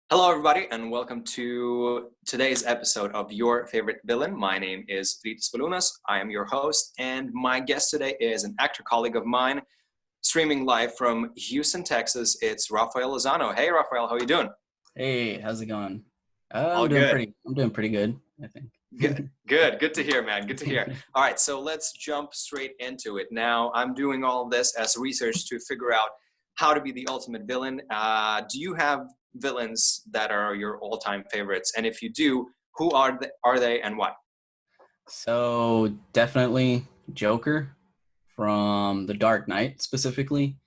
Hello, everybody, and welcome to today's episode of Your Favorite Villain. My name is Rytis Valiunas. I am your host, and my guest today is an actor colleague of mine, streaming live from Houston, Texas. It's Rafael Lozano. Hey, Rafael, how are you doing? Hey, how's it going? All good. I'm doing pretty good, I think. Good to hear, man. Good to hear. All right, so let's jump straight into it. Now, I'm doing all of this as research to figure out how to be the ultimate villain. Do you have villains that are your all-time favorites? And if you do, who are they and why? So definitely Joker from The Dark Knight specifically,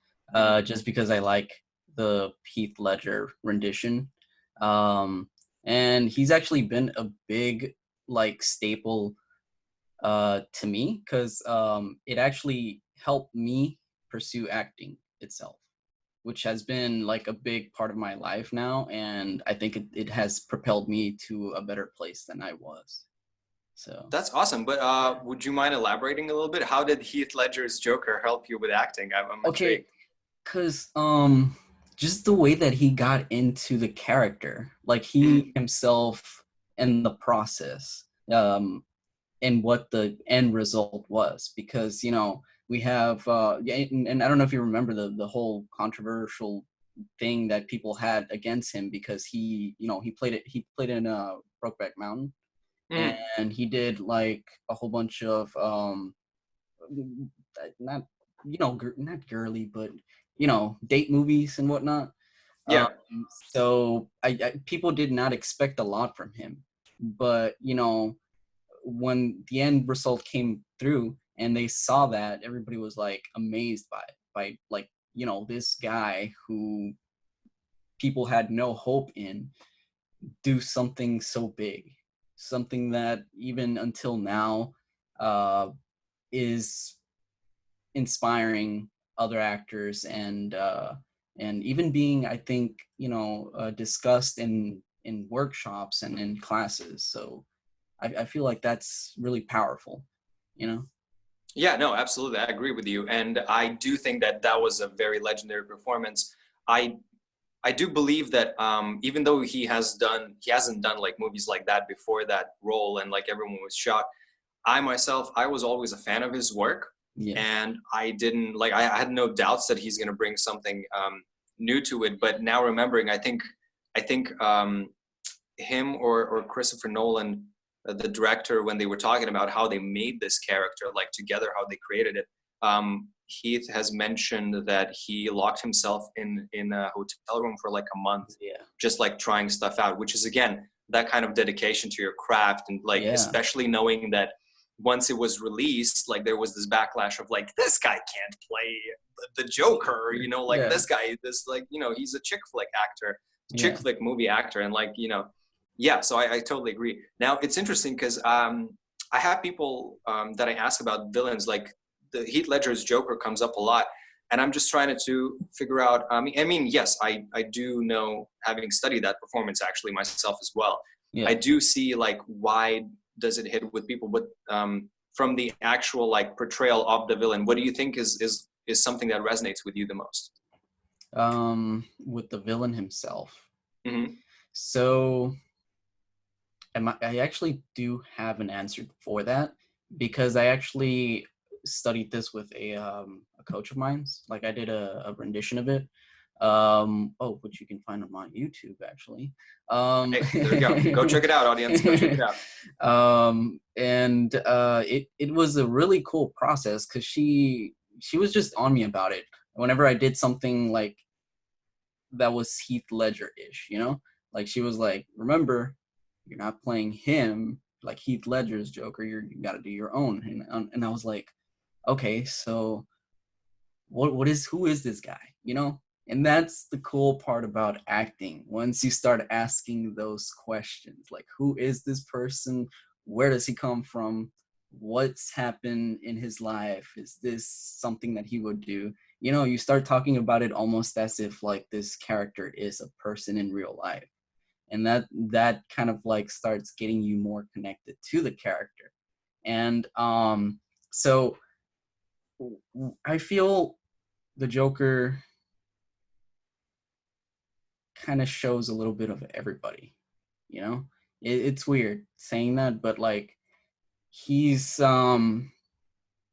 just because I like the Heath Ledger rendition. And he's actually been a big staple to me because it actually helped me pursue acting itself, which has been like a big part of my life now, and I think it has propelled me to a better place than I was. So That's awesome. But would you mind elaborating a little bit? How did Heath Ledger's Joker help you with acting? I'm okay, intrigued. because just the way that he got into the character, like Mhm. he himself and the process, and what the end result was, because we have and I don't know if you remember the whole controversial thing that people had against him, because he played in Brokeback Mountain, Mhm. and he did like a whole bunch of not not girly, but date movies and whatnot. um, Yeah. so I people did not expect a lot from him, but when the end result came through and they saw that, everybody was like amazed by like this guy who people had no hope in do something so big, something that even until now uh, is inspiring other actors, and even being, I think, discussed in workshops and in classes. So I feel like that's really powerful, you know. Yeah, no, absolutely. I agree with you. And I do think that that was a very legendary performance. I I do believe that even though he hasn't done like movies like that before that role, and like everyone was shocked. I was always a fan of his work, Yeah. and I had no doubts that he's going to bring something new to it. But now remembering, I think him or Christopher Nolan, the director, when they were talking about how they made this character, like together, how they created it. Heath has mentioned that he locked himself in a hotel room for like a month, Yeah. just like trying stuff out, which is again that kind of dedication to your craft, and like Yeah. especially knowing that once it was released, like there was this backlash of like this guy can't play the Joker, like Yeah. this guy, this like he's a chick flick actor, chick Yeah. flick movie actor, and like yeah, so I totally agree. Now it's interesting because I have people that I ask about villains, like the Heath Ledger's Joker comes up a lot, and I'm just trying to figure out. I mean, yes, I do know, having studied that performance actually myself as well. I Yeah. do see like why does it hit with people, but from the actual like portrayal of the villain, what do you think is something that resonates with you the most? With the villain himself. Mm-hmm. So I actually do have an answer for that, because I actually studied this with a coach of mine's. Like I did a rendition of it. Which you can find on my YouTube actually. Hey, there we go. Go check it out, audience. Go check it out. And it was a really cool process, because she was just on me about it whenever I did something like that was Heath Ledger-ish, like she was like, remember, you're not playing him like Heath Ledger's Joker. You got to do your own. And I was like, okay, so who is this guy? And that's the cool part about acting. Once you start asking those questions, like, who is this person? Where does he come from? What's happened in his life? Is this something that he would do? You start talking about it almost as if like this character is a person in real life, and that kind of like starts getting you more connected to the character. And so I feel the Joker kind of shows a little bit of everybody, you know. It's weird saying that, but like he's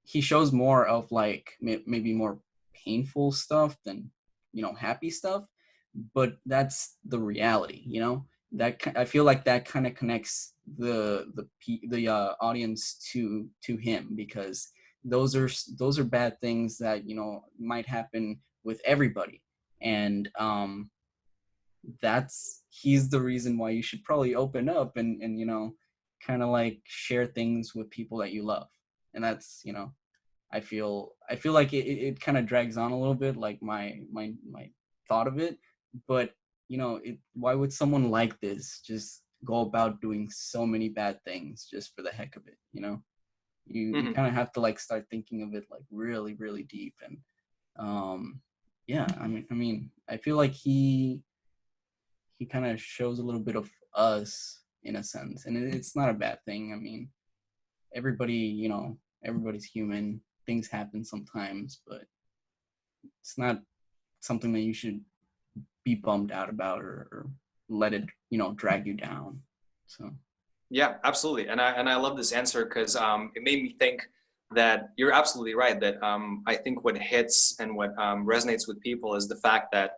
he shows more of like maybe more painful stuff than, you know, happy stuff, but that's the reality, you know. That I feel like that kind of connects the audience to him, because those are bad things that, you know, might happen with everybody. And that's he's the reason why you should probably open up and you know, kind of like share things with people that you love. And that's, you know, I feel like it kind of drags on a little bit, like my thought of it. But you know, why would someone like this just go about doing so many bad things just for the heck of it, you know? You Hmm. kind of have to like start thinking of it like really really deep. And yeah, I mean I feel like he kind of shows a little bit of us in a sense, and it's not a bad thing. I mean, everybody, you know, everybody's human. Things happen sometimes, but it's not something that you should be bummed out about, or let it, you know, drag you down. So Yeah, absolutely. And I love this answer because it made me think that you're absolutely right. That I think what hits and what resonates with people is the fact that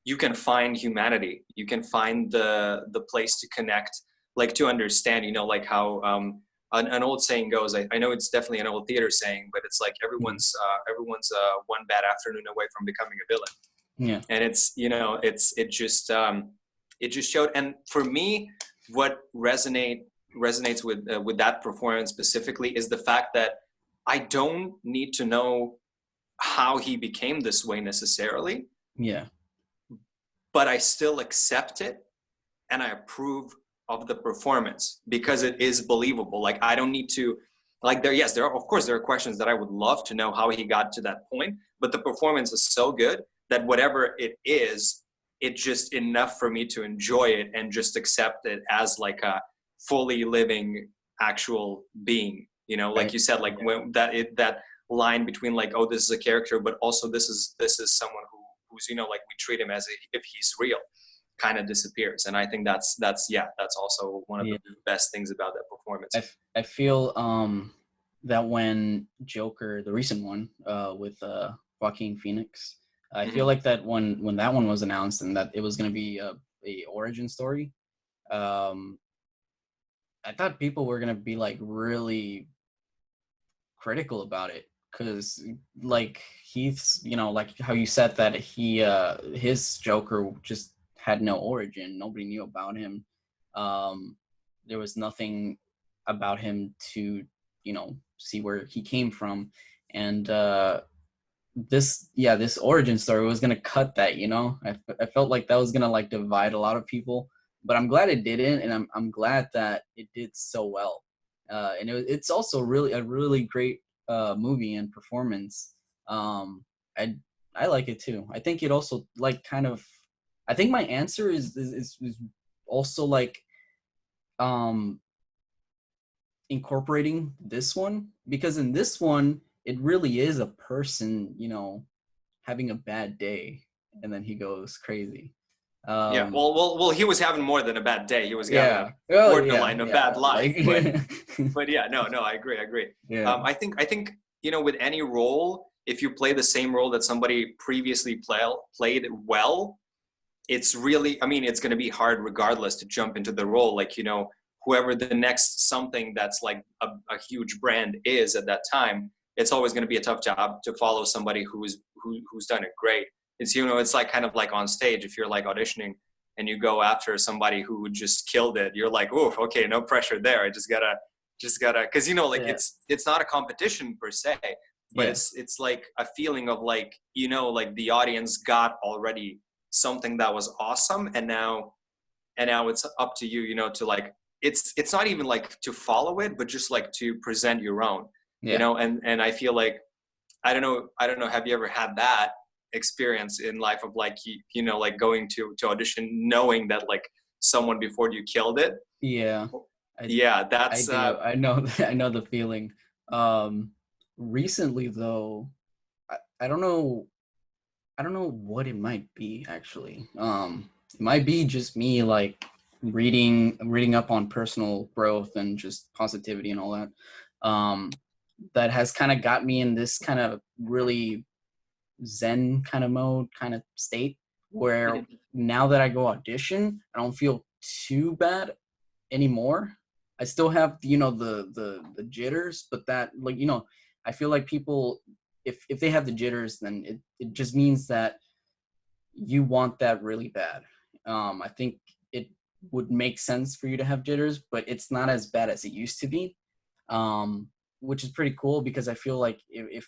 you can find humanity. You can find the place to connect, like to understand. You know, like how an old saying goes. I know it's definitely an old theater saying, but it's like yeah, everyone's one bad afternoon away from becoming a villain. yeah, And it's, you know, it just showed. And for me, what resonates with that performance specifically is the fact that I don't need to know how he became this way necessarily, yeah, but I still accept it and I approve of the performance because it is believable. Like I don't need to, like there are, of course there are questions that I would love to know how he got to that point, but the performance is so good that whatever it is, it's just enough for me to enjoy it and just accept it as like a fully living actual being. You know, like right, you said, like when that line between like, oh, this is a character, but also this is someone who's, you know, like we treat him as if he's real, kind of disappears. And I think that's yeah, that's also one of yeah. the best things about that performance. I feel that when Joker, the recent one, with Joaquin Phoenix, I feel Hmm. like that when that one was announced and that it was going to be a origin story, um, I thought people were going to be like really critical about it, because like Heath's, you know, like how you said that his Joker just had no origin. Nobody knew about him. um there was nothing about him to, you know, see where he came from. And this origin story was gonna cut that, you know. I felt like that was gonna like divide a lot of people, but I'm glad it didn't. And I'm glad that it did so well. And it's also really a really great movie and performance. um i I like it too. I think it also like kind of, I think my answer is also like um incorporating this one, because in this one it really is a person, you know, having a bad day, and then he goes crazy. Yeah, um well, he was having more than a bad day. He was having a yeah, oh yeah, borderline, a yeah, bad life. like But yeah, no, I agree. yeah, I think you know, with any role, if you play the same role that somebody previously played well, it's really, I mean, it's going to be hard regardless to jump into the role. Like, you know, whoever the next something that's like a huge brand is at that time, it's always going to be a tough job to follow somebody who's done it great. It's, you know, it's like kind of like on stage, if you're like auditioning and you go after somebody who just killed it, you're like, oh, okay, no pressure there. I just gotta, because, you know, like yeah, it's not a competition per se, but yeah, it's like a feeling of like, you know, like the audience got already something that was awesome, and now it's up to you, you know, to like, it's not even like to follow it, but just like to present your own, you yeah. know. And I feel like, I don't know, have you ever had that experience in life of like, you know, like going to audition knowing that like someone before you killed it? Yeah, I Yeah, I that's do. I know I know the feeling. Um Recently though, I don't know what it might be actually. it might be just me like reading up on personal growth and just positivity and all that. That has kind of got me in this kind of really zen kind of mode, kind of state where now that I go audition, I don't feel too bad anymore. I still have, the jitters, but that, like, I feel like people, if they have the jitters, then it just means that you want that really bad. I think it would make sense for you to have jitters, but it's not as bad as it used to be, which is pretty cool because I feel like if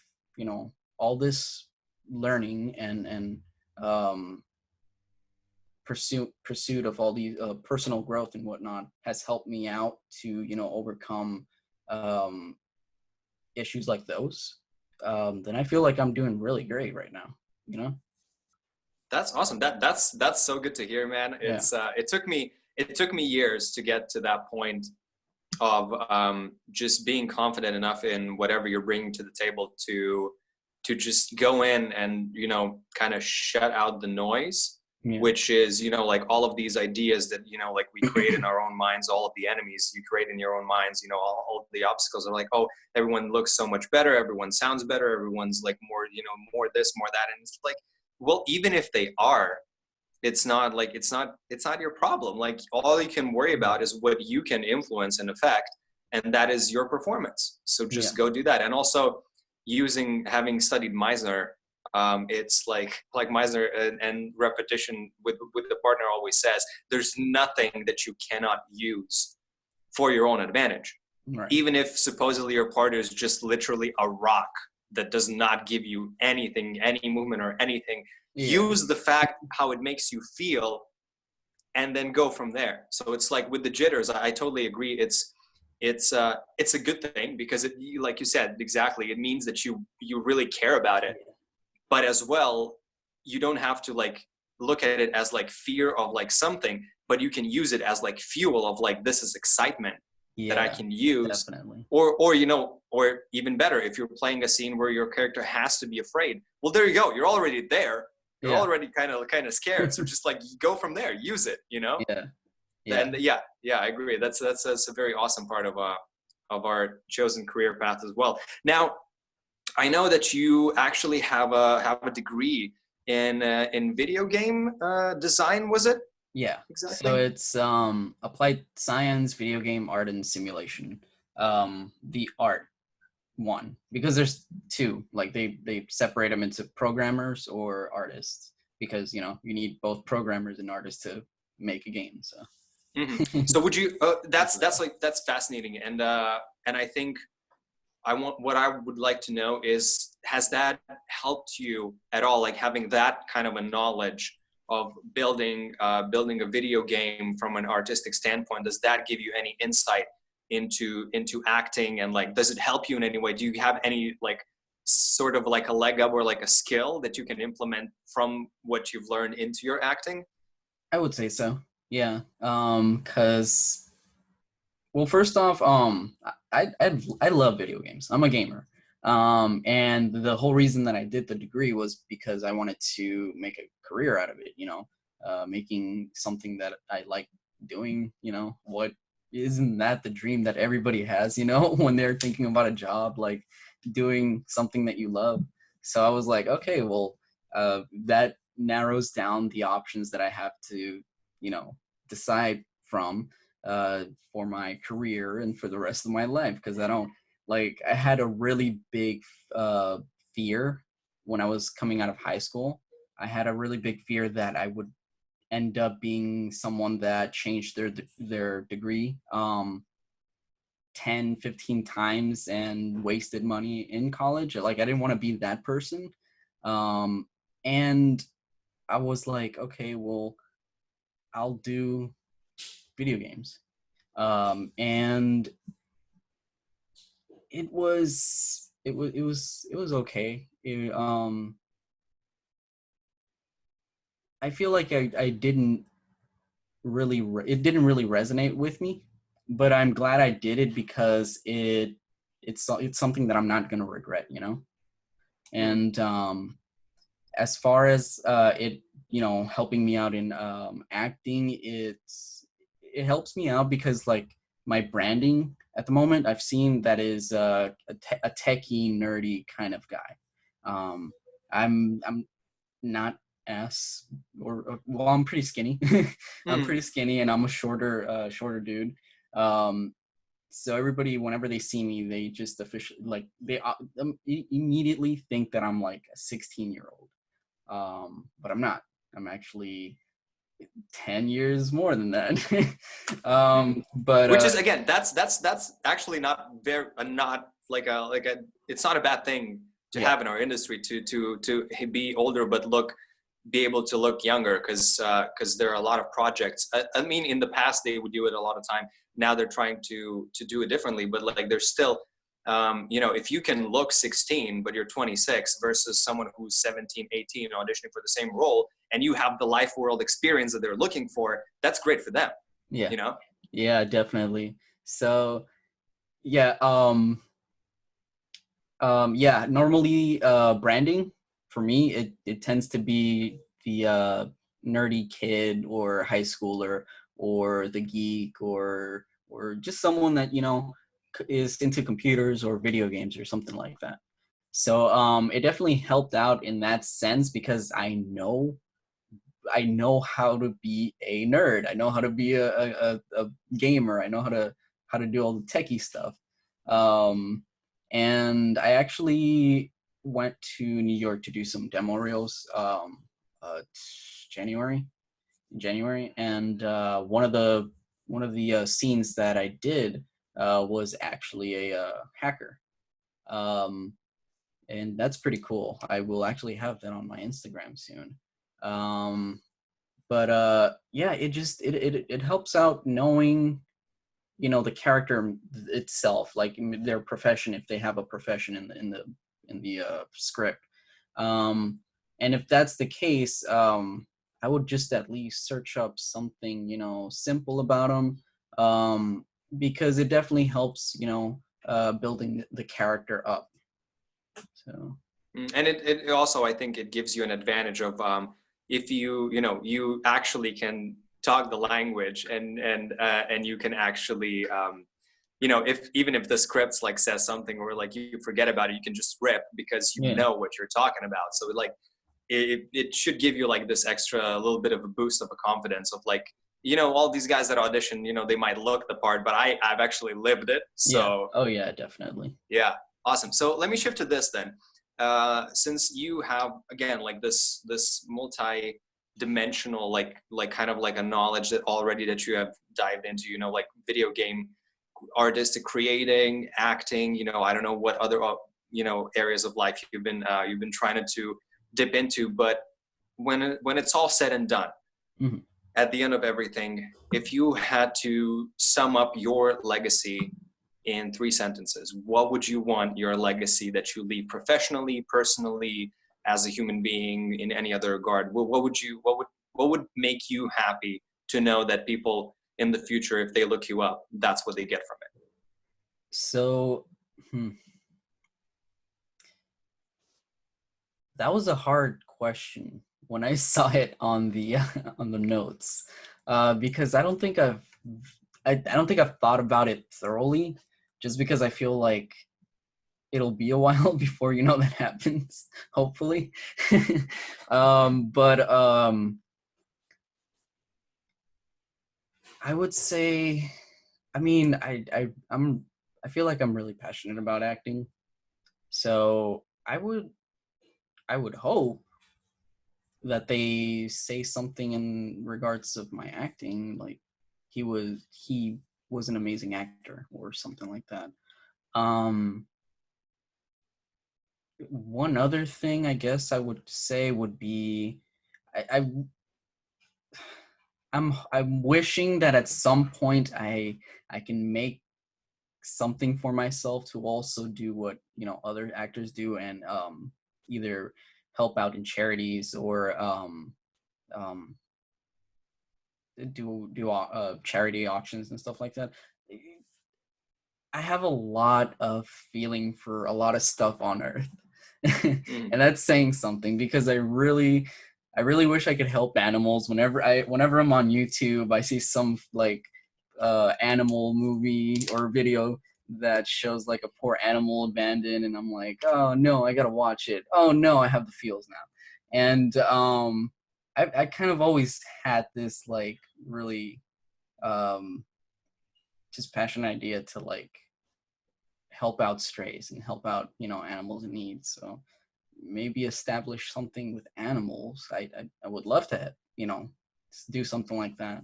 all this learning and pursuit of all these personal growth and whatnot has helped me out to overcome issues like those, then I feel like I'm doing really great right now. That's awesome. That's so good to hear, man. Yeah. It took me years to get to that point of just being confident enough in whatever you're bringing to the table to just go in and kind of shut out the noise, which is like all of these ideas that like we create in our own minds, all of the enemies you create in your own minds, all the obstacles are like, oh, everyone looks so much better, everyone sounds better, everyone's like more more this, more that, and it's like, well, even if they are, it's not your problem. Like, all you can worry about is what you can influence and affect, and that is your performance. So just go do that. And also, having studied Meisner, it's like Meisner and repetition with the partner always says, there's nothing that you cannot use for your own advantage. Right. Even if supposedly your partner is just literally a rock that does not give you anything, any movement or anything, use the fact how it makes you feel and then go from there. So it's like with the jitters, I totally agree. It's a good thing because like you said, exactly, it means that you really care about it. But as well, you don't have to like look at it as like fear of like something, but you can use it as like fuel of like, this is excitement that I can use. Definitely. Or even better, if you're playing a scene where your character has to be afraid, well, there you go. You're already there. You're already kind of scared. So just like go from there, use it, Yeah. And I agree. That's a very awesome part of our chosen career path as well. Now, I know that you actually have a degree in video game design. Was it? Yeah. Exactly. So it's applied science, video game art, and simulation. The art one, because there's two, like they separate them into programmers or artists, because you need both programmers and artists to make a game. So so would you that's fascinating, and I think what I would like to know is, has that helped you at all, like having that kind of a knowledge of building a video game from an artistic standpoint? Does that give you any insight into acting, and like, does it help you in any way? Do you have any like sort of like a leg up or like a skill that you can implement from what you've learned into your acting? I would say so. Yeah. Cause, well, first off, I love video games. I'm a gamer. And the whole reason that I did the degree was because I wanted to make a career out of it, making something that I like doing, what isn't that the dream that everybody has, when they're thinking about a job, like doing something that you love. So I was like, okay, well, that narrows down the options that I have to, decide from for my career and for the rest of my life, because I had a really big fear when I was coming out of high school. I had a really big fear that I would end up being someone that changed their degree 10, 15 times and wasted money in college. Like, I didn't want to be that person. And I was like, okay, well, I'll do video games. And it was okay. I feel like I didn't really it didn't really resonate with me, but I'm glad I did it because it's something that I'm not gonna regret, And as far as it helping me out in acting, it helps me out because like my branding at the moment, I've seen that is a techie, nerdy kind of guy. I'm not ass well, I'm pretty skinny. I'm Mm. pretty skinny, and I'm a shorter dude. Um, so everybody, whenever they see me, they just officially like they immediately think that I'm like a 16-year-old. But I'm not. I'm actually 10 years more than that. But Which is, again, that's actually not very not like a it's not a bad thing to yeah, have in our industry to be older but be able to look younger, because there are a lot of projects. I mean, in the past they would do it a lot of time. Now they're trying to do it differently, but like there's still if you can look 16 but you're 26 versus someone who's 17, 18 auditioning for the same role, and you have the life world experience that they're looking for, that's great for them, yeah, you know. yeah, definitely. So yeah, yeah, normally branding for me, it tends to be the nerdy kid or high schooler or the geek or just someone that is into computers or video games or something like that. So it definitely helped out in that sense because I know how to be a nerd. I know how to be a gamer. I know how to do all the techie stuff. Um, and I actually went to New York to do some demo reels uh, January, and one of the scenes that I did was actually a hacker. Um, and that's pretty cool. I will actually have that on my Instagram soon. Um, but yeah, it helps out knowing the character itself, like their profession, if they have a profession in the script. um and if that's the case, I would just at least search up something simple about them, because it definitely helps building the character up. So And it also, I think it gives you an advantage of, if you actually can talk the language, and you can actually, if even if the scripts like says something or like you forget about it, you can just rip because you yeah, know what you're talking about. So like it should give you like this extra little bit of a boost of a confidence of like, all these guys that audition, they might look the part, but I've actually lived it. yeah, So oh yeah, definitely. yeah, awesome. So let me shift to this then. Since you have, again, like this multi-dimensional, like kind of like a knowledge that already that you have dived into, like video game artistic creating, acting, I don't know what other areas of life you've been trying to dip into, but when it's all said and done, Mhm. at the end of everything, if you had to sum up your legacy in 3 sentences, what would you want your legacy that you leave professionally, personally, as a human being, in any other regard? What would make you happy to know that people in the future, if they look you up, that's what they get from it? So that was a hard question when I saw it on the on the notes, because I don't think I've thought about it thoroughly, just because I feel like it'll be a while before that happens, hopefully. But I would say, I mean, I feel like I'm really passionate about acting, so I would hope that they say something in regards of my acting, like he was an amazing actor or something like that. um One other thing I guess I would say would be, I I'm wishing that at some point I can make something for myself to also do what other actors do, and either help out in charities or um do charity auctions and stuff like that. I have a lot of feeling for a lot of stuff on Earth, Mm. and that's saying something because I really I really wish I could help animals. Whenever I'm on YouTube, I see some like animal movie or video that shows like a poor animal abandoned, and I'm like, oh no, I gotta watch it. Oh no, I have the feels now. And I kind of always had this like really um, just passionate idea to like help out strays and help out, you know, animals in need. So maybe establish something with animals. I would love to, you know, do something like that.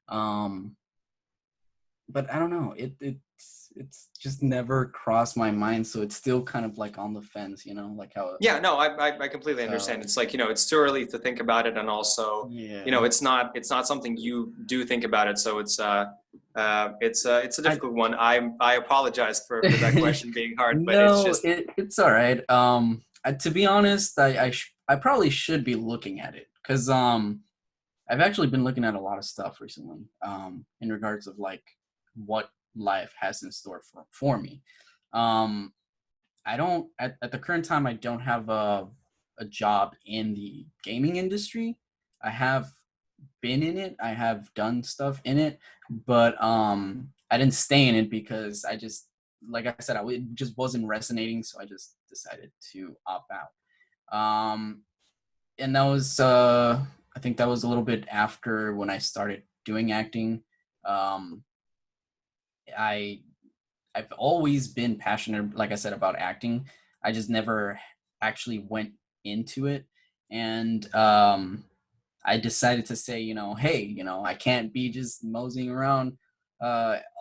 Um, but I don't know. It's just never crossed my mind. So it's still kind of like on the fence, you know, like how. Yeah, no, I completely understand. So It's like, it's too early to think about it, and also, yeah, it's not something you do think about it. So it's a I difficult one. I apologize for that question being hard, but it's no, just it's all right. To be honest, I probably should be looking at it because I've actually been looking at a lot of stuff recently in regards of like what life has in store for me. Um, I don't at the current time I don't have a job in the gaming industry. I have been in it. I have done stuff in it, but I didn't stay in it because I just like I said, it just wasn't resonating, so I just decided to opt out. And that was I think that was a little bit after when I started doing acting. Um, I I've always been passionate, like I said, about acting. I just never actually went into it, and I decided to say, you know, hey, you know, I can't be just moseying around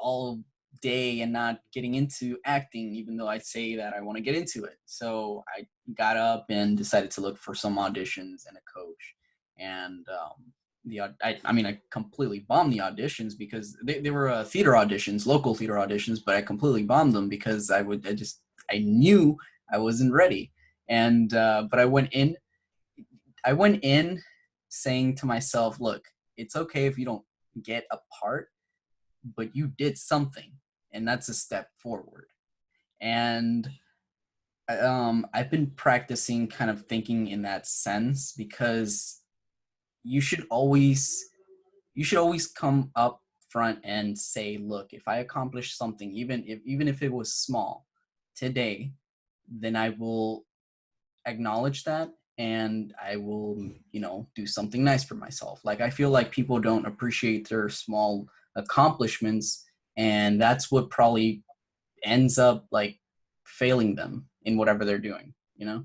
all day and not getting into acting, even though I say that I want to get into it. So I got up and decided to look for some auditions and a coach. And I completely bombed the auditions because they were theater auditions, local theater auditions, but I completely bombed them because I knew I wasn't ready. And but I went in saying to myself, look, it's okay if you don't get a part, but you did something, and that's a step forward. And I've been practicing kind of thinking in that sense because you should always come up front and say, look, if I accomplish something, even if it was small today, then I will acknowledge that and I will, you know, do something nice for myself. Like I feel like people don't appreciate their small accomplishments, and that's what probably ends up like failing them in whatever they're doing, you know?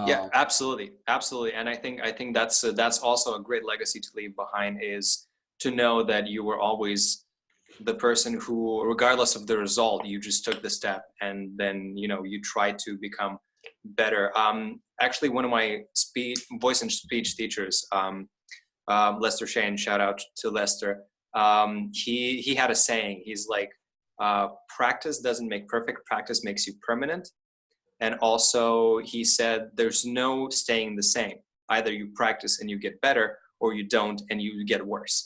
yeah, Um, absolutely, absolutely. And I think that's also a great legacy to leave behind, is to know that you were always the person who, regardless of the result, you just took the step, and then you tried to become better. Actually, one of my voice and speech teachers, Lester Shane, shout out to Lester. He had a saying. He's like, practice doesn't make perfect, practice makes you permanent. And also he said there's no staying the same. Either you practice and you get better, or you don't and you get worse.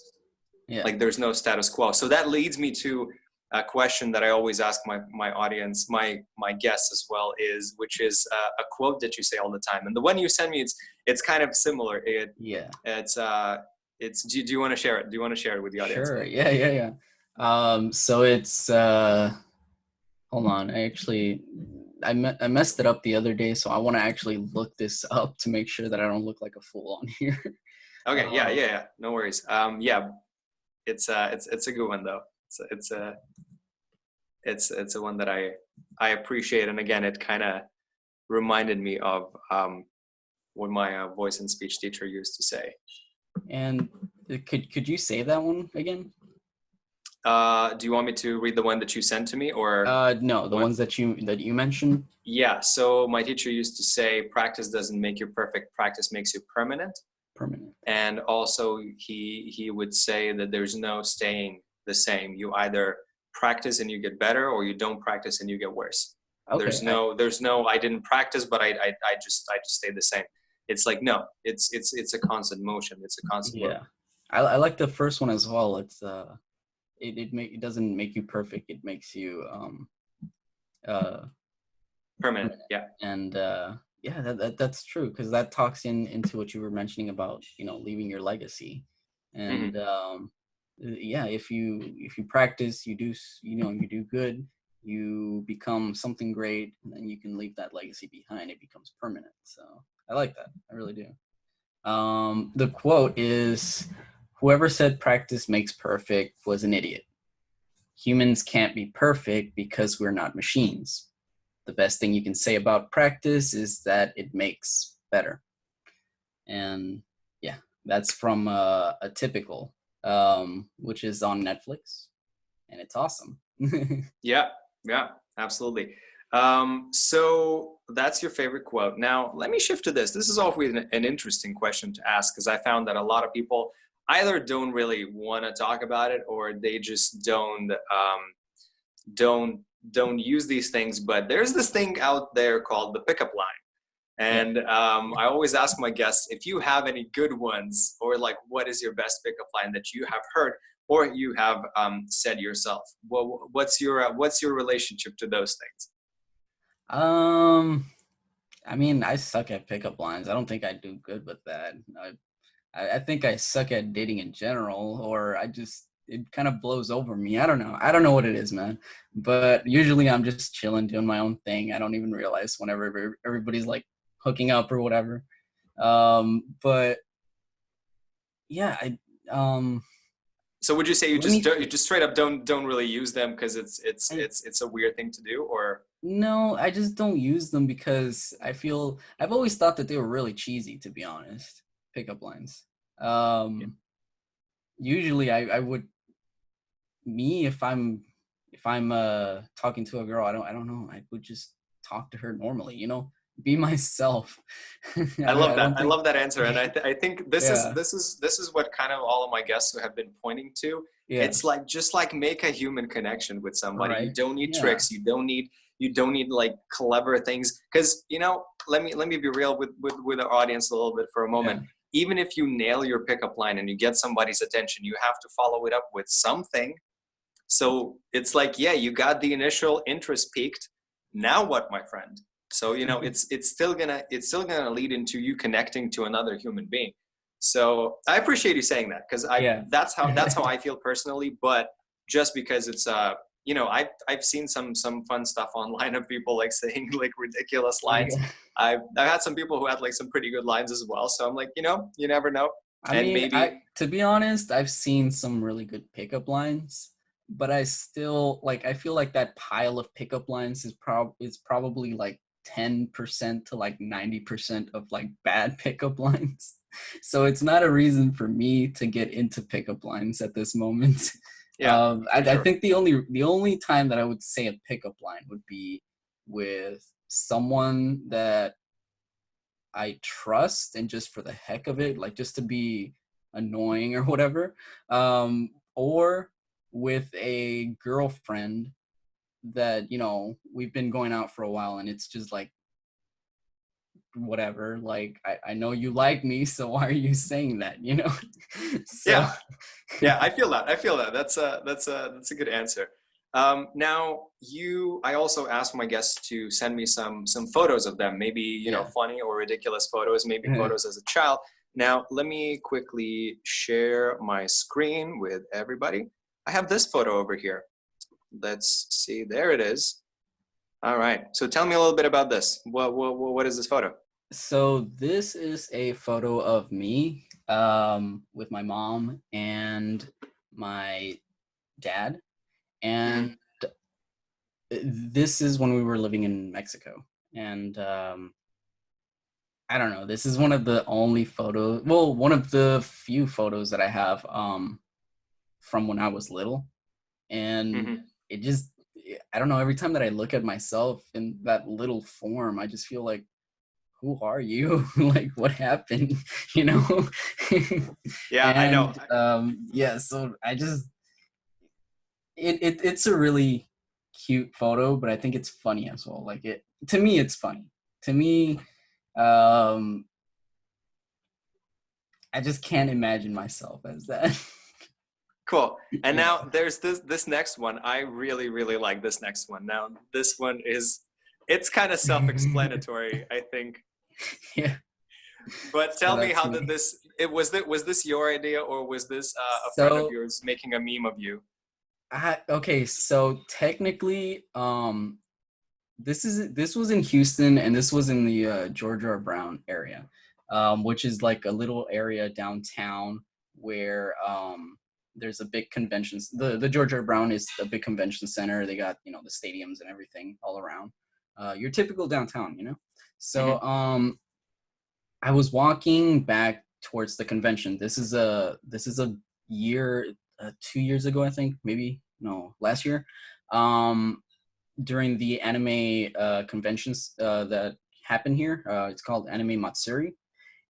yeah. Like there's no status quo. So that leads me to a question that I always ask my audience, my guests as well, which is a quote that you say all the time. And the one you sent me, it's kind of similar. Yeah. It's do you want to share it? Do you want to share it with the audience? Sure. Yeah. So it's hold on. I messed it up the other day, so I want to actually look this up to make sure that I don't look like a fool on here. Okay, yeah, Um, yeah, yeah. No worries. Yeah, it's a good one though. It's a one that I appreciate, and again, it kind of reminded me of what my voice and speech teacher used to say. and could you say that one again? Do you want me to read the one that you sent to me, or No, the what? ones that you mentioned. Yeah. So my teacher used to say, "Practice doesn't make you perfect. Practice makes you permanent." Permanent. And also, he would say that there's no staying the same. You either practice and you get better, or you don't practice and you get worse. Okay. There's no I didn't practice, but I just stayed the same. It's like, no, it's a constant motion. It's a constant Yeah. movement. I like the first one as well. It's it doesn't make you perfect. It makes you uh Permanent. permanent. Yeah. And Yeah, that's true, because that talks into what you were mentioning about, leaving your legacy. And Hmm. yeah, if you practice, you do good, you become something great, and then you can leave that legacy behind. It becomes permanent. So I like that. I really do. The quote is, "Whoever said practice makes perfect was an idiot. Humans can't be perfect because we're not machines. The best thing you can say about practice is that it makes better." And yeah, that's from a Typical, which is on Netflix, and it's awesome. Yeah, yeah, absolutely. So that's your favorite quote. Now, let me shift to this. This is always an interesting question to ask because I found that a lot of people either don't really want to talk about it or they just don't don't use these things. But there's this thing out there called the pickup line. Yeah. And I always ask my guests if you have any good ones, or like, what is your best pickup line that you have heard or you have said yourself? Well, what's your relationship to those things? Um, I mean, I suck at pickup lines. I don't think I do good with that. I think I suck at dating in general, or it kind of blows over me. I don't know. I don't know what it is, man. But usually I'm just chilling, doing my own thing. I don't even realize whenever everybody's like hooking up or whatever. But yeah, So would you say let me you just straight up don't really use them because I, it's a weird thing to do, or no, I just don't use them because I've always thought that they were really cheesy, to be honest. Pickup lines. yeah. Um, Usually I would me if I'm talking to a girl, I don't know, I would just talk to her normally, be myself. I love I that. don't I think love that answer, and I think yeah, this is what kind of all of my guests have been pointing to. yeah, It's like just like make a human connection with somebody. You right. don't need Yeah. tricks. You don't need like clever things. Because let me be real with our audience a little bit for a Yeah. moment. Even if you nail your pickup line and you get somebody's attention, you have to follow it up with something. So it's like, yeah, you got the initial interest peaked. Now what, my friend? So it's still gonna lead into you connecting to another human being. So I appreciate you saying that because I Yeah. that's how I feel personally. But just because it's I've seen some fun stuff online of people like saying like ridiculous lines. Yeah. I've had some people who had like some pretty good lines as well. So I'm like, you never know. I And mean, maybe to be honest, I've seen some really good pickup lines, but I still like I feel like that pile of pickup lines is probably like 10% to like 90% of like bad pickup lines. So it's not a reason for me to get into pickup lines at this moment. yeah, I, for I sure. think the only time that I would say a pickup line would be with someone that I trust, and just for the heck of it, like just to be annoying or whatever, or with a girlfriend that we've been going out for a while, and it's just like whatever. Like I know you like me, so why are you saying that? So Yeah, yeah, I feel that. I feel that. That's a good answer. Now, I also asked my guests to send me some photos of them, maybe yeah. funny or ridiculous photos, maybe photos as a child. Now, let me quickly share my screen with everybody. I have this photo over here. Let's see. There it is. All right. So tell me a little bit about this. What is this photo? So this is a photo of me with my mom and my dad, Hmm. and this is when we were living in Mexico. And I don't know, this is one of the only photos, well, one of the few photos that I have from when I was little. And Hmm. it just, I don't know, every time that I look at myself in that little form, I just feel like, who are you? Like, what happened? you know Yeah, I know. and yeah, so I just it's a really cute photo, but I think it's funny as well. Like, it to me, it's funny. To me, um, I just can't imagine myself as that. Cool. And Yeah. now there's this next one. I really, really like this next one. Now, this one is it's kind of self-explanatory, I think. Yeah. But So tell me, that's how did me. this? It was this your idea, or was this a friend of So yours making a meme of you? okay, so technically, this was in Houston, and this was in the George R. Brown area, which is like a little area downtown where there's a big convention. The George R. Brown is a big convention center. They got, you know, the stadiums and everything all around. Your typical downtown, you know. Hmm. So I was walking back towards the convention. This is a year, 2 years ago, I think, maybe no, last year. Um, During the anime conventions that happen here. It's called Anime Matsuri,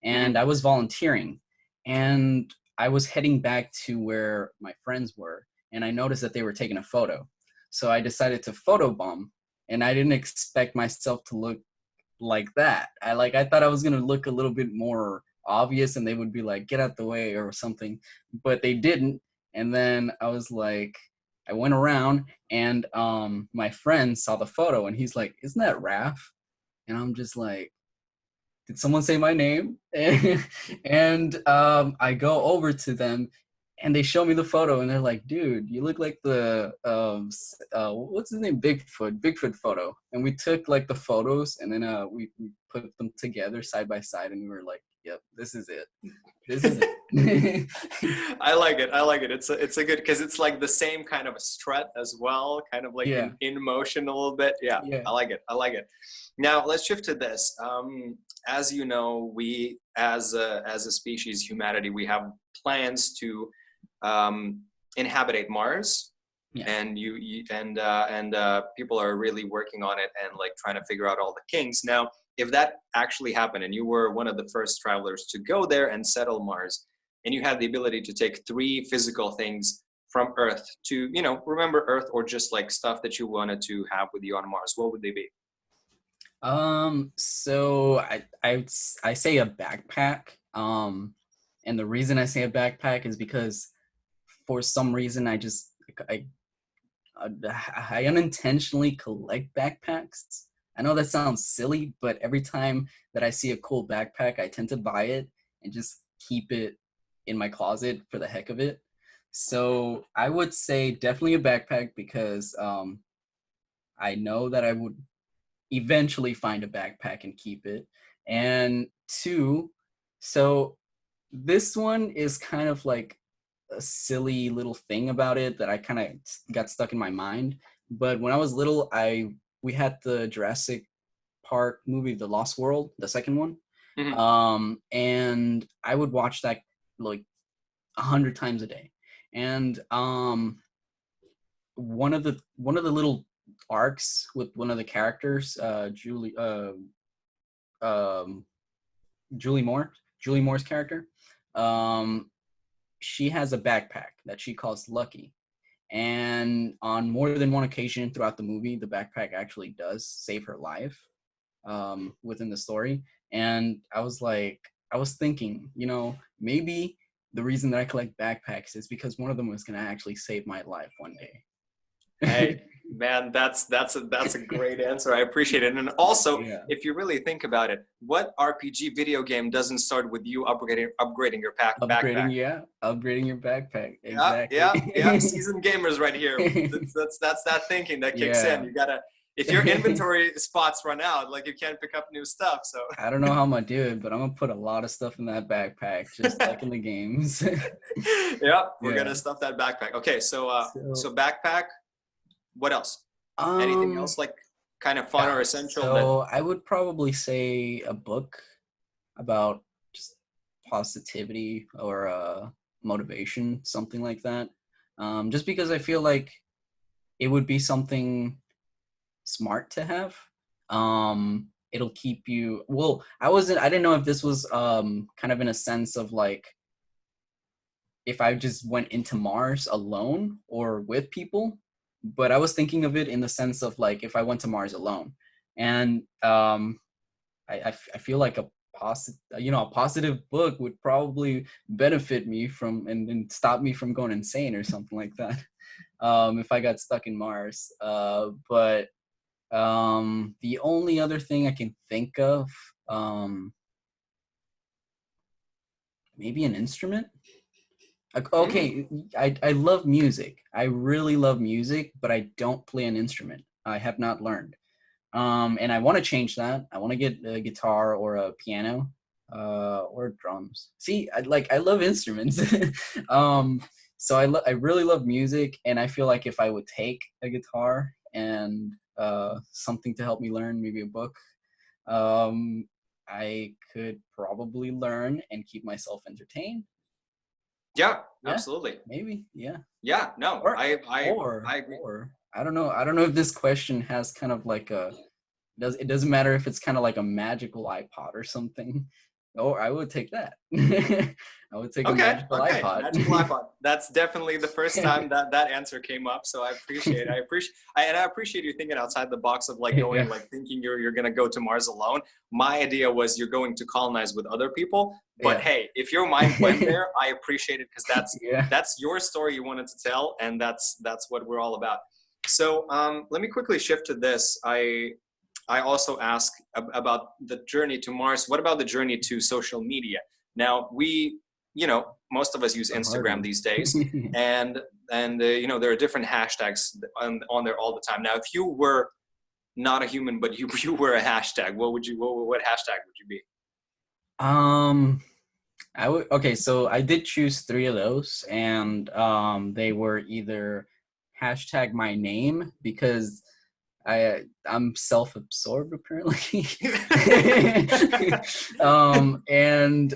and Hmm. I was volunteering, and I was heading back to where my friends were, and I noticed that they were taking a photo. So I decided to photobomb, and I didn't expect myself to look like that. I thought I was gonna look a little bit more obvious, and they would be like, "Get out the way" or something, but they didn't. And then I was like, I went around, and my friend saw the photo, and he's like, "Isn't that Raph?" And I'm just like, did someone say my name? And I go over to them, and they show me the photo, and they're like, dude, you look like the what's his name, Bigfoot photo. And we took like the photos, and then we put them together side by side, and we were like, yep, this is it, this is it. I like it. I like it. It's a good, because it's like the same kind of a strut as well, kind of like Yeah, in motion a little bit. Yeah, yeah, I like it. I like it. Now let's shift to this. As you know, we as a species, humanity, we have plans to um, inhabitate Mars, yeah. and people are really working on it and like trying to figure out all the kinks. Now, if that actually happened, and you were one of the first travelers to go there and settle Mars, and you had the ability to take three physical things from Earth to, you know, remember Earth, or just like stuff that you wanted to have with you on Mars, what would they be? So I say a backpack. And the reason I say a backpack is because for some reason I I unintentionally collect backpacks. I know that sounds silly, but every time that I see a cool backpack, I tend to buy it and just keep it in my closet for the heck of it. So I would say definitely a backpack because I know that I would eventually find a backpack and keep it. And two, so this one is kind of like a silly little thing about it that I kind of got stuck in my mind. But when I was little, I we had the Jurassic Park movie, The Lost World, the second one, Hmm. and I would watch that like 100 times a day. And one of the little arcs with one of the characters, um, Julie Moore, Julie Moore's character, um, she has a backpack that she calls Lucky. And on more than one occasion throughout the movie, the backpack actually does save her life within the story. And I was thinking, you know, maybe the reason that I collect backpacks is because one of them was going to actually save my life one day. Hey, man, that's a great answer. I appreciate it. And also, Yeah. if you really think about it, what RPG video game doesn't start with you upgrading your backpack? Upgrading, yeah. Upgrading your backpack. Yeah, Exactly. yeah, yeah. Seasoned gamers right here. That's that thinking that kicks in. Yeah. You gotta, if your inventory spots run out, like you can't pick up new stuff. So, I don't know how I'm gonna do it, but I'm gonna put a lot of stuff in that backpack, just like in the games. yeah, we're Yeah. gonna stuff that backpack. Okay, So, so backpack. What else? Anything um, else like kind of fun yeah. or essential that? So I would probably say a book about just positivity or motivation, something like that. Just because I feel like it would be something smart to have. It'll keep you. Well, I didn't know if this was kind of in a sense of like if I just went into Mars alone or with people, but I was thinking of it in the sense of like if I went to Mars alone, and I feel like a positive book would probably benefit me from and stop me from going insane or something like that, if I got stuck in Mars. But the only other thing I can think of Um, maybe an instrument. Mm. Okay, I love music. I really love music, but I don't play an instrument. I have not learned. And I want to change that. I want to get a guitar or a piano, or drums. See, I love instruments. um, so I really love music, and I feel like if I would take a guitar and something to help me learn, maybe a book, um, I could probably learn and keep myself entertained. Yeah, Yeah, absolutely. maybe. Yeah. Yeah, no, Or I agree. I don't know. I don't know if this question has kind of like a it doesn't matter if it's kind of like a magical iPod or something. Or I would take that. I would take a Okay, magical okay, iPod. magical iPod. That's definitely the first time that that answer came up. So I appreciate you thinking outside the box of like going Yeah. like thinking you're gonna go to Mars alone. My idea was you're going to colonize with other people. But Yeah. hey, if your mind went there, I appreciate it because Yeah. that's your story you wanted to tell, and that's what we're all about. So let me quickly shift to this. I also ask about the journey to Mars. What about the journey to social media? Now we, most of us use The hard Instagram one. these days, and there are different hashtags on there all the time. Now, if you were not a human, but you were a hashtag, what hashtag would you be? um I would okay, so I did choose three of those, and they were either hashtag my name because I'm self-absorbed apparently. And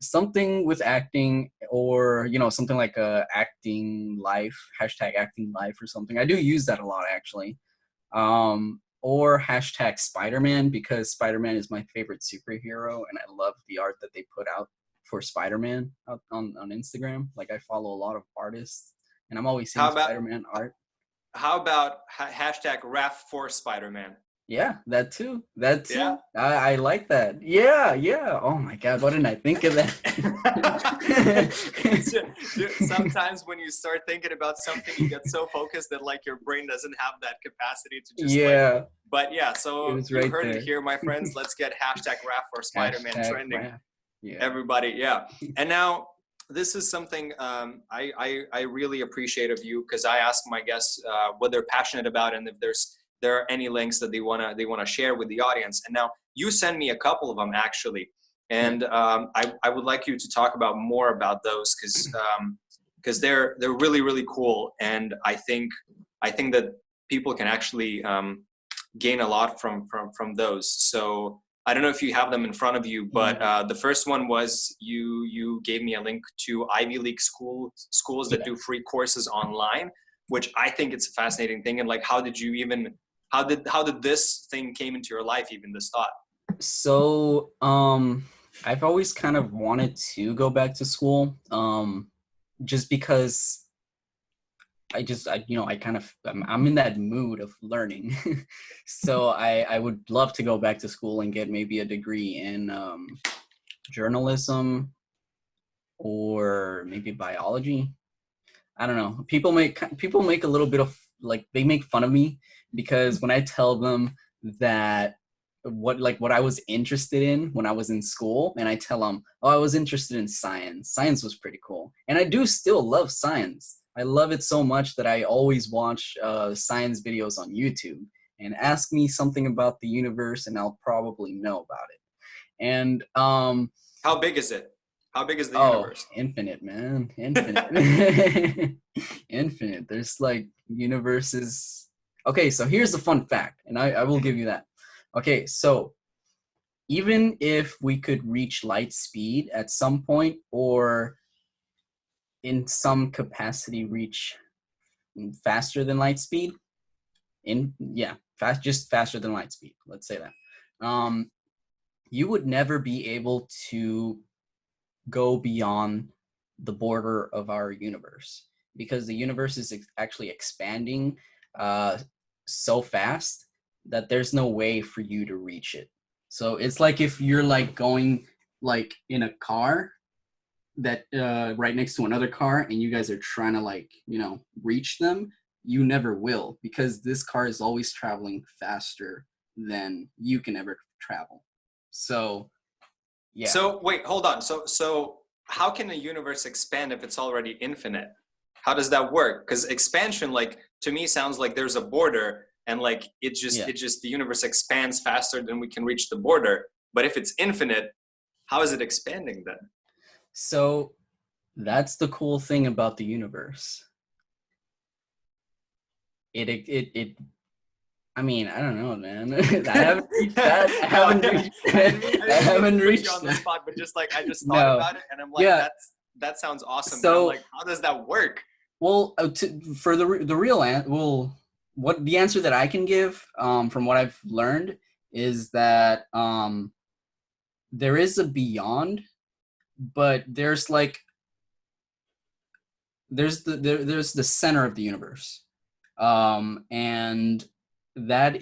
something with acting, or something like acting life, hashtag acting life or something. I do use that a lot actually. Or hashtag Spider-Man because Spider-Man is my favorite superhero, and I love the art that they put out for Spider-Man out on Instagram. Like I follow a lot of artists, and I'm always seeing how about Spider-Man art. how about hashtag Raf for Spider-Man? Yeah, that too. That Yeah. too. I like that. Yeah, yeah. Oh my God, why didn't I think of that? It's sometimes when you start thinking about something, you get so focused that like your brain doesn't have that capacity to just like. Yeah, But yeah, it so was you right heard it there. here, my friends. Let's get hashtag Raf for Spider-Man Hashtag trending. rap. Yeah. Everybody, yeah. And now this is something I really appreciate of you because I ask my guests what they're passionate about and if there are any links that they wanna share with the audience. And now you send me a couple of them actually, Yeah. and I would like you to talk about more about those because they're really really cool, and I think that people can actually gain a lot from those. So I don't know if you have them in front of you, but Mm, the first one was you gave me a link to Ivy League schools that yeah. do free courses online, which I think it's a fascinating thing. And like, how did this thing came into your life, even this thought? So, I've always kind of wanted to go back to school, just because I kind of I'm in that mood of learning. So I would love to go back to school and get maybe a degree in journalism or maybe biology. I don't know. People make a little bit of like they make fun of me because when I tell them that what I was interested in when I was in school, and I tell them, "Oh, I was interested in science. Science was pretty cool." And I do still love science. I love it so much that I always watch science videos on YouTube, and ask me something about the universe and I'll probably know about it. And How big is it? How big is the oh, universe? infinite, man. Infinite. Infinite. There's like universes. Okay, so here's a fun fact, and I will give you that. Okay, so even if we could reach light speed at some point, or in some capacity reach faster than light speed, just faster than light speed, let's say that. You would never be able to go beyond the border of our universe because the universe is actually expanding uh, so fast that there's no way for you to reach it. So it's like if you're like going like in a car that right next to another car and you guys are trying to like reach them, you never will because this car is always traveling faster than you can ever travel. So yeah. So wait, hold on. So how can a universe expand if it's already infinite? How does that work? Because expansion, like, to me, sounds like there's a border, and like it just the universe expands faster than we can reach the border. But if it's infinite, how is it expanding then? So that's the cool thing about the universe. It I mean, I don't know, man. I haven't reached that. I No, haven't reached I that. didn't mean, I I didn't mean to haven't put you reached on the that. spot, but just like I just thought No. about it, and I'm like, Yeah. that sounds awesome. But I'm So, like, how does that work? well, for the real what the answer that I can give, from what I've learned, is that there is a beyond, but there's the center of the universe, and that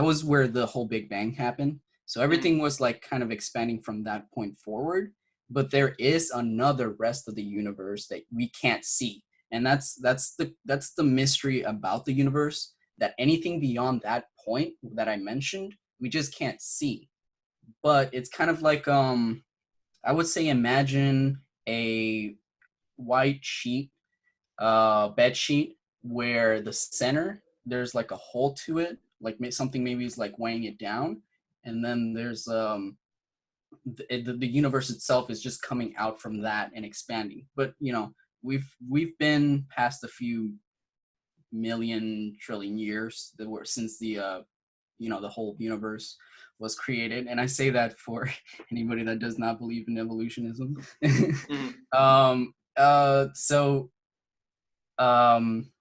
was where the whole Big Bang happened. So everything was like kind of expanding from that point forward, but there is another rest of the universe that we can't see, and that's the mystery about the universe, that anything beyond that point that I mentioned, we just can't see. But it's kind of like, I would say, imagine a white sheet, bed sheet, where the center, there's like a hole to it, like something maybe is like weighing it down, and then there's the universe itself is just coming out from that and expanding. But we've been past a few million trillion years that were since the whole universe was created, and I say that for anybody that does not believe in evolutionism. Mm. So um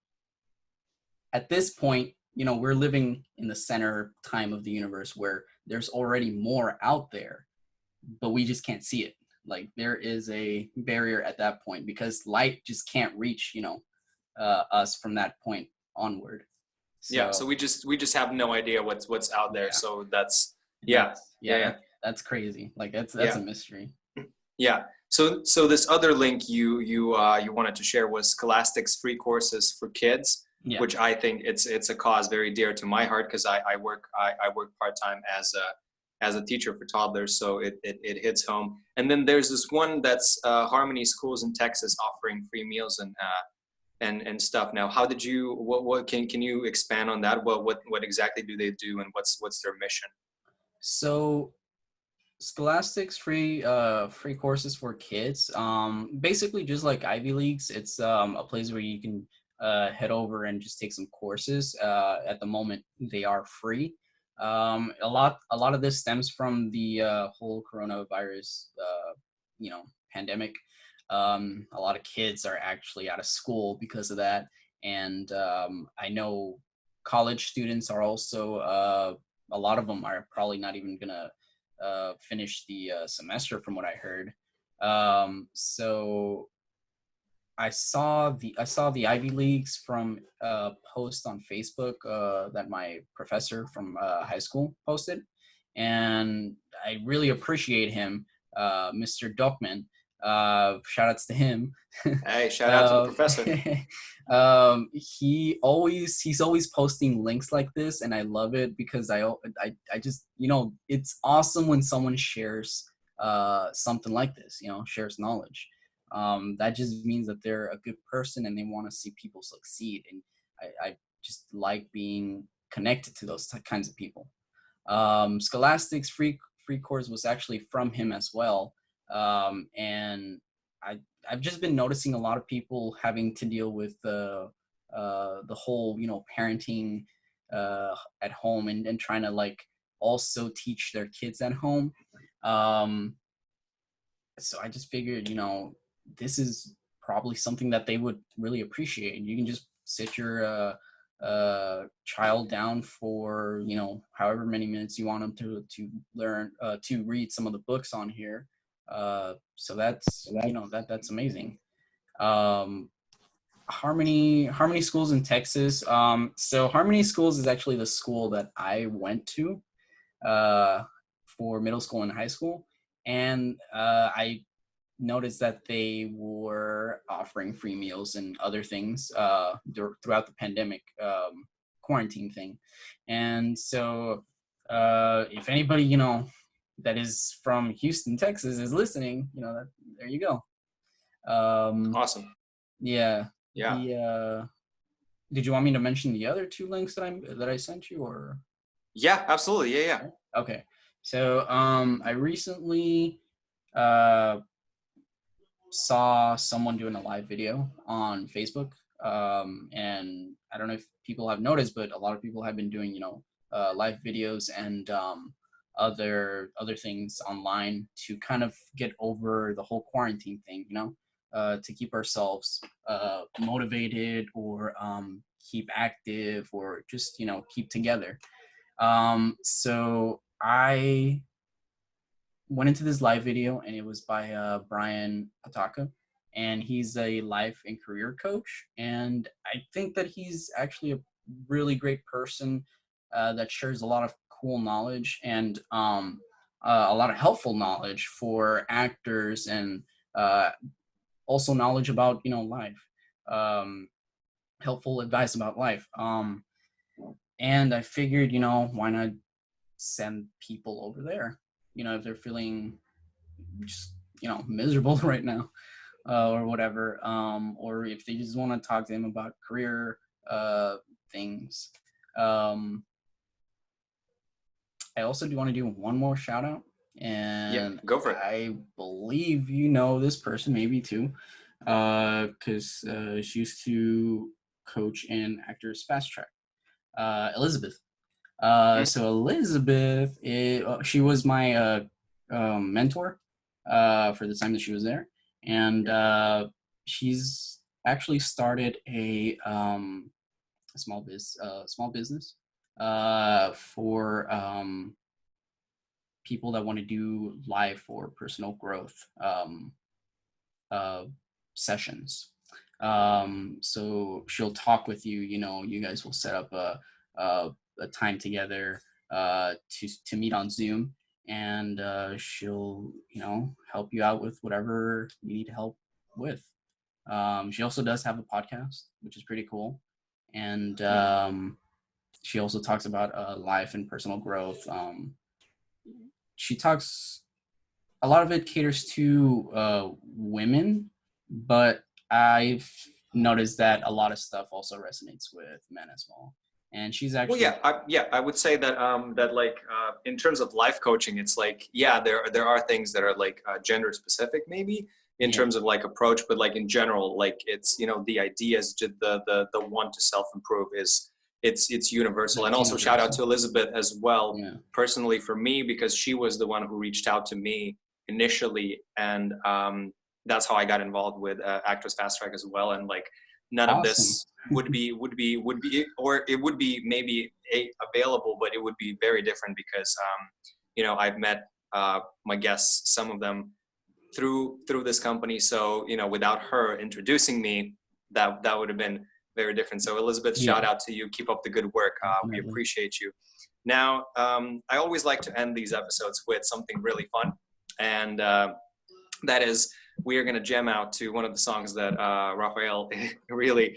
at this point, we're living in the center time of the universe, where there's already more out there, but we just can't see it. Like, there is a barrier at that point, because light just can't reach us from that point onward. Yeah, so So we just have no idea what's out there. yeah, So that's and yeah, yeah, yeah, that's crazy. Like, that's yeah, a mystery. yeah. So this other link you wanted to share was Scholastic's free courses for kids, Yeah. which I think it's a cause very dear to my heart, because I work part-time as a teacher for toddlers, so it hits home. And then there's this one that's Harmony Schools in Texas offering free meals and stuff. Now, how did you what can you expand on that? What exactly do they do, and what's their mission? So Scholastic's free courses for kids. Basically just like Ivy Leagues. It's a place where you can head over and just take some courses. At the moment, they are free. A lot of this stems from the whole coronavirus pandemic. A lot of kids are actually out of school because of that, and I know college students are also, a lot of them are probably not even gonna finish the semester, from what I heard. So I saw the Ivy Leagues from a post on Facebook that my professor from high school posted, and I really appreciate him, Mr. Duckman. Shout outs to him. Hey, shout out to the uh, professor. he's always posting links like this, and I love it, because I just, it's awesome when someone shares something like this, shares knowledge. That just means that they're a good person and they want to see people succeed, and I just like being connected to those kinds of people. Scholastic's free course was actually from him as well, and I've just been noticing a lot of people having to deal with the whole parenting at home, and trying to like also teach their kids at home. Um, so I just figured, this is probably something that they would really appreciate. You can just sit your child down for however many minutes you want them to learn to read some of the books on here. So that's amazing. Um, Harmony Schools in Texas. So Harmony Schools is actually the school that I went to uh, for middle school and high school, and I noticed that they were offering free meals and other things throughout the pandemic quarantine thing. And so if anybody, that is from Houston, Texas is listening, there you go. Awesome. Yeah. Yeah. Did you want me to mention the other two links that I sent you, or? Yeah, absolutely. Yeah. Okay. So, I recently, saw someone doing a live video on Facebook. And I don't know if people have noticed, but a lot of people have been doing, live videos and other things online to kind of get over the whole quarantine thing, to keep ourselves motivated, or keep active, or just, keep together. So I went into this live video, and it was by Brian Patacca, and he's a life and career coach. And I think that he's actually a really great person that shares a lot of cool knowledge, and a lot of helpful knowledge for actors, and also knowledge about life, um, helpful advice about life. And I figured, why not send people over there, if they're feeling just miserable right now, or whatever, or if they just want to talk to him about career things. I also do want to do one more shout out, and Go for it. I believe this person maybe too, because she used to coach in Actors Fast Track, Elizabeth. So Elizabeth, she was my mentor for the time that she was there, and she's actually started a small business for people that want to do live or personal growth uh, sessions. So she'll talk with you. You guys will set up a time together to meet on Zoom, and she'll help you out with whatever you need help with. She also does have a podcast, which is pretty cool, and she also talks about life and personal growth. She talks, a lot of it caters to women, but I've noticed that a lot of stuff also resonates with men as well. And she's actually I would say that that like in terms of life coaching, it's like there are things that are like gender specific maybe in terms of like approach, but like in general, like it's the idea is just the want to self improve is it's universal. And also shout out to Elizabeth as well, personally for me, because she was the one who reached out to me initially, and that's how I got involved with Actors Fast Track as well. And like none of this would be or it would be maybe available, but it would be very different because I've met my guests, some of them through this company. So without her introducing me, that would have been very different. So Elizabeth, shout out to you. Keep up the good work. We appreciate you. Now, I always like to end these episodes with something really fun, and that is, we are going to jam out to one of the songs that Rafael really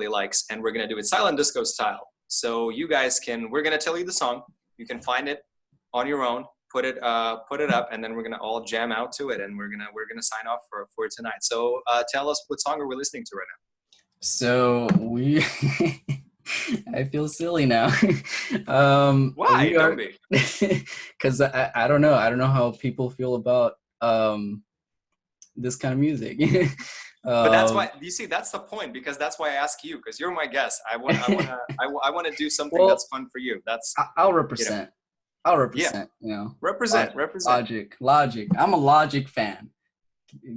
likes, and we're going to do it silent disco style. So you guys we're going to tell you the song. You can find it on your own, put it up, and then we're going to all jam out to it, and we're going to sign off for tonight. So tell us, what song are we listening to right now? So we I feel silly now. Why? Don't be. Because I don't know. I don't know how people feel about this kind of music. But that's why, you see, that's the point, because that's why I ask you, because you're my guest. I want to do something that's fun for you. I'll represent. I'll represent. Represent. Logic. I'm a Logic fan.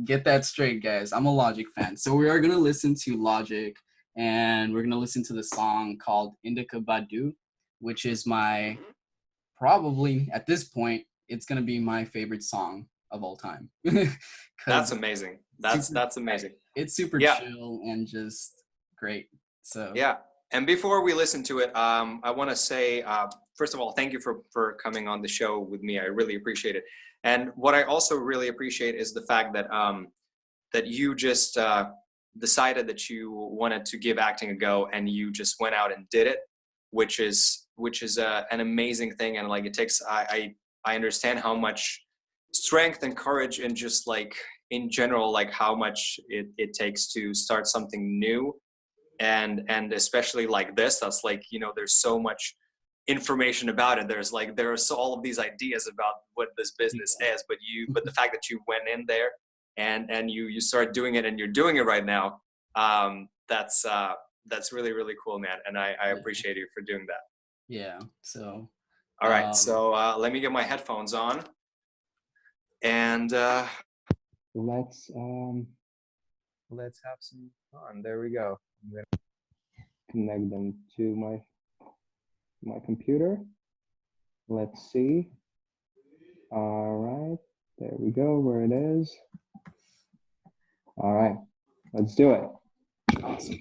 Get that straight, guys. I'm a Logic fan. So we are gonna listen to Logic, and we're gonna listen to the song called Indica Badu, which is probably at this point, it's gonna be my favorite song of all time. That's amazing. That's amazing. It's super chill and just great. So and before we listen to it, I want to say, first of all, thank you for coming on the show with me. I really appreciate it. And what I also really appreciate is the fact that that you just decided that you wanted to give acting a go, and you just went out and did it, which is which is an amazing thing. And like it takes, I understand how much strength and courage and just like in general, like how much it takes to start something new. And especially like this, that's like, you know, there's so much information about it. There's all of these ideas about what this business is, but the fact that you went in there and you start doing it and you're doing it right now, that's really, really cool, man. And I appreciate you for doing that. Yeah. So. All right. So let me get my headphones on, and let's have some fun. There we go. I'm gonna connect them to my computer. Let's see. All right. There we go. Where it is. All right. Let's do it. Awesome.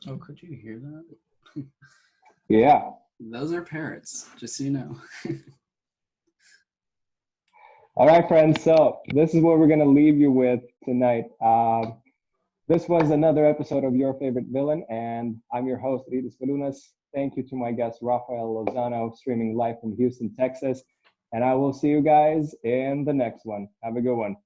Oh, could you hear that? Yeah. Those are parrots, just so you know. All right, friends. So this is what we're going to leave you with tonight. This was another episode of Your Favorite Villain, and I'm your host, Rytis Valiunas. Thank you to my guest, Rafael Lozano, streaming live from Houston, Texas. And I will see you guys in the next one. Have a good one.